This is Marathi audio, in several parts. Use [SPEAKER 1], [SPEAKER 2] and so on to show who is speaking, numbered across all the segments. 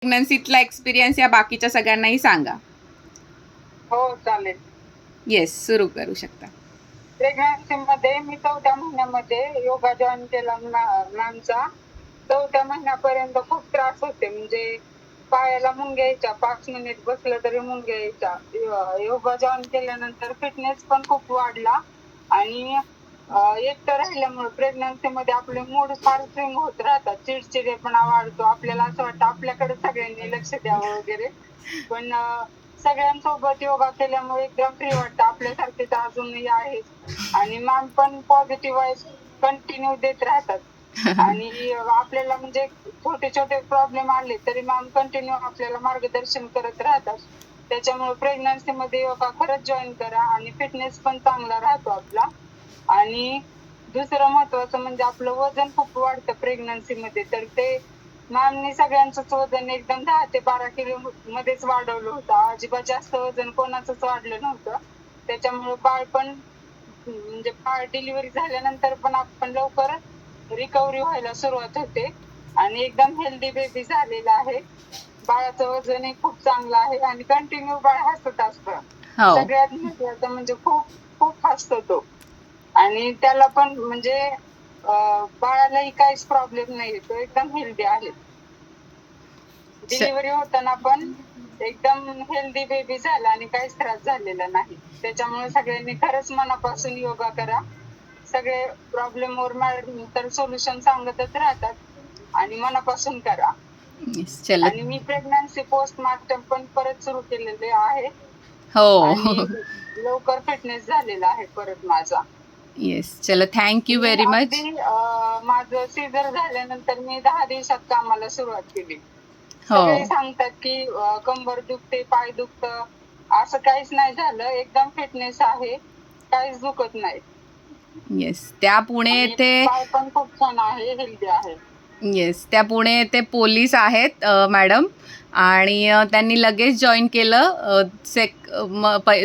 [SPEAKER 1] प्रेग्नन्सीतला एक्सपिरियन्स या बाकीच्या सगळ्यांनाही सांगा.
[SPEAKER 2] हो चालेल.
[SPEAKER 1] येस, सुरू करू शकता.
[SPEAKER 2] प्रेग्नन्सी मध्ये मी 4थ्या महिन्यामध्ये योगा जॉईन केला मॅमचा. 4थ्या महिन्यापर्यंत खूप त्रास होते, म्हणजे पायाला मुंग्या यायच्या, 5 मिनिट बसलं तरी मुंग्या यायच्या. योगा जॉईन केल्यानंतर फिटनेस पण खूप वाढला आणि एकटं राहिल्यामुळे प्रेग्नन्सी मध्ये आपले मूड फार स्विंग होत राहतात, चिडचिडेपणा वाढतो, आपल्याला असं वाटतं आपल्याकडे सगळ्यांनी लक्ष द्यावं वगैरे. पण सगळ्यांसोबत योगा केल्यामुळे एकदम फ्री वाटतं, आपल्यासारखे तर अजूनही आहेत. आणि मॅम पण पॉझिटिव्ह वाईज कंटिन्यू देत राहतात आणि आपल्याला म्हणजे छोटे छोटे प्रॉब्लेम आले तरी मॅम कंटिन्यू आपल्याला मार्गदर्शन करत राहतात. त्याच्यामुळे प्रेग्नन्सी मध्ये योगा खरंच जॉईन करा आणि फिटनेस पण चांगला राहतो आपला. आणि दुसरं महत्वाचं म्हणजे आपलं वजन खूप वाढतं प्रेग्नन्सी मध्ये, तर ते मॅमनी सगळ्यांचंच वजन एकदम 10 ते 12 किलो मध्येच वाढवलं होतं. अजिबात जास्त वजन कोणाचंच वाढलं नव्हतं. त्याच्यामुळे बाळ पण म्हणजे बाळ डिलिव्हरी झाल्यानंतर पण आपण लवकर रिकव्हरी व्हायला सुरुवात होते आणि एकदम हेल्दी बेबी झालेला आहे. बाळाचं वजनही खूप चांगलं आहे आणि कंटिन्यू बाळ हसत असतं.
[SPEAKER 1] हो.
[SPEAKER 2] सगळ्यात महत्वाचं म्हणजे खूप खूप हसतो तो. आणि त्याला पण म्हणजे बाळालाही काहीच प्रॉब्लेम नाही, तो एकदम हेल्दी आहे. डिलिव्हरी होताना पण एकदम हेल्दी बेबी झाला आणि काहीच त्रास झालेला नाही. त्याच्यामुळे सगळ्यांनी खरंच मनापासून योगा करा. सगळे प्रॉब्लेम वर तर सोल्युशन सांगतच राहतात आणि मनापासून करा.
[SPEAKER 1] येस, चलो.
[SPEAKER 2] आणि मी प्रेग्नन्सी पोस्टमार्टम पण परत सुरू केलेले आहे आणि
[SPEAKER 1] हो.
[SPEAKER 2] लवकर फिटनेस झालेला आहे परत माझा.
[SPEAKER 1] येस, चलो, थँक्यू
[SPEAKER 2] मी
[SPEAKER 1] व्हेरी मच.
[SPEAKER 2] अगदी माझं सीझर झाल्यानंतर मी 10 दिवसात कामाला सुरुवात केली.
[SPEAKER 1] हो.
[SPEAKER 2] सगळे सांगतात की कंबर दुखते, पाय दुखतं, असं काहीच नाही झालं. एकदम फिटनेस आहे, काहीच दुखत नाही
[SPEAKER 1] येस, त्या पुणे
[SPEAKER 2] आणि
[SPEAKER 1] येथे.
[SPEAKER 2] बाळ पण खूप छान आहे, हेल्दी आहे.
[SPEAKER 1] येस, त्या पुणे येथे पोलीस आहेत मॅडम, आणि त्यांनी लगेच जॉईन केलं.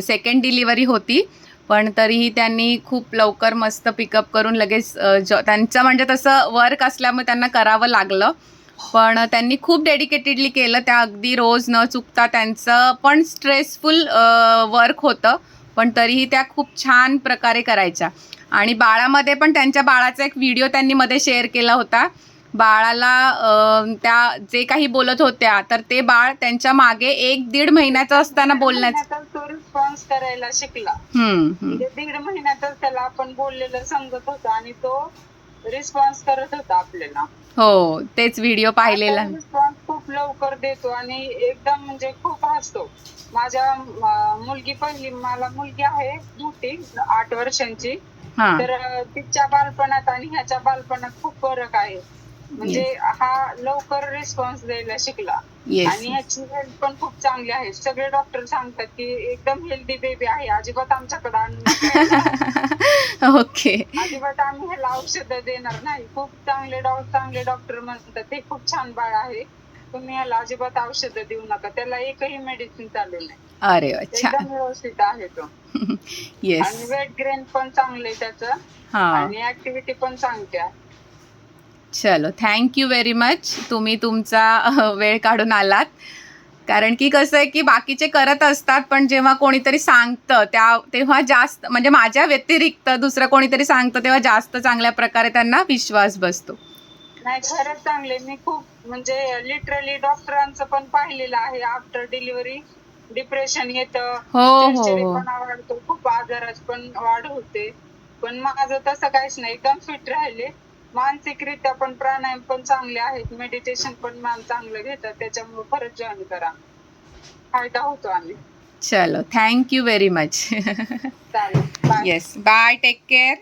[SPEAKER 1] सेकंड डिलिव्हरी होती, पण तरीही त्यांनी खूप लवकर मस्त पिकअप करून लगेच त्यांचं म्हणजे तसं वर्क असल्यामुळे त्यांना करावं लागलं, पण त्यांनी खूप डेडिकेटेडली केलं. त्या अगदी रोज न चुकता, त्यांचं पण स्ट्रेसफुल वर्क होतं, पण तरीही त्या खूप छान प्रकारे करायच्या. आणि बाळामध्ये पण त्यांच्या बाळाचा एक व्हिडिओ त्यांनी मध्ये शेअर केला होता. बाळाला त्या जे काही बोलत होत्या, तर ते बाळ त्यांच्या मागे 1-1.5 महिन्याचं असताना बोलण्याचं
[SPEAKER 2] तो रिस्पॉन्स करायला शिकला. म्हणजे 1.5 महिन्यातच त्याला आपण बोललेलं समजत होतं आणि तो रिस्पॉन्स करत होता आपल्याला.
[SPEAKER 1] हो, तेच व्हिडिओ पाहिलेला.
[SPEAKER 2] रिस्पॉन्स खूप लवकर देतो आणि एकदम म्हणजे खूप हसतो. माझ्या मला मुलगी आहे मोठी 8 वर्षांची.
[SPEAKER 1] हां.
[SPEAKER 2] तर तिच्या बालपणात आणि ह्याच्या बालपणात खूप फरक आहे. म्हणजे
[SPEAKER 1] येस.
[SPEAKER 2] हा लवकर रिस्पॉन्स द्यायला शिकला
[SPEAKER 1] येस.
[SPEAKER 2] आणि ह्याची हेल्थ पण खूप चांगली आहे. सगळे डॉक्टर सांगतात की एकदम हेल्दी बेबी आहे, अजिबात आमच्याकडे आणू नका ह्याला.
[SPEAKER 1] ओके.
[SPEAKER 2] अजिबात आम्ही ह्याला औषधं देणार नाही. खूप चांगले डॉक्टर म्हणतात हे खूप छान बाळ आहे, तुम्ही ह्याला अजिबात औषधं देऊ नका, त्याला एकही मेडिसिन चालू नाही,
[SPEAKER 1] अरे अच्छा.
[SPEAKER 2] एकदम व्यवस्थित आहे तो.
[SPEAKER 1] येस.
[SPEAKER 2] आणि वेट गेन पण चांगलंय त्याचं
[SPEAKER 1] हां.
[SPEAKER 2] आणि ऍक्टिव्हिटी पण चांगली आहे.
[SPEAKER 1] चलो, थँक्यू व्हेरी मच. तुम्ही तुमचा वेळ काढून आलात. कारण की कसं आहे की बाकीचे करत असतात, पण जेव्हा कोणीतरी सांगतं तेव्हा जास्त, म्हणजे माझ्या व्यतिरिक्त दुसरं कोणीतरी सांगतं तेव्हा जास्त चांगल्या प्रकारे त्यांना विश्वास बसतो.
[SPEAKER 2] नाही, खरंच चांगले. मी खूप म्हणजे लिटरली डॉक्टरांचं पण पाहिलेलं आहे. आफ्टर डिलिव्हरी डिप्रेशन येतं, चिडचिडेपणा वाढतो, खूप आजारात पण वाढ होते. पण माझं तसं काहीच नाही, एकदम फिट राहिले. मानसिकरित्या पण प्राणायाम पण चांगले आहेत, मेडिटेशन पण मान चांगलं घेतात. त्याच्यामुळे खरंच जॉईन करा, फायदा होतो. आणि
[SPEAKER 1] चलो, थँक्यू व्हेरी मच.
[SPEAKER 2] चालेल, bye.
[SPEAKER 1] Yes, bye, take care.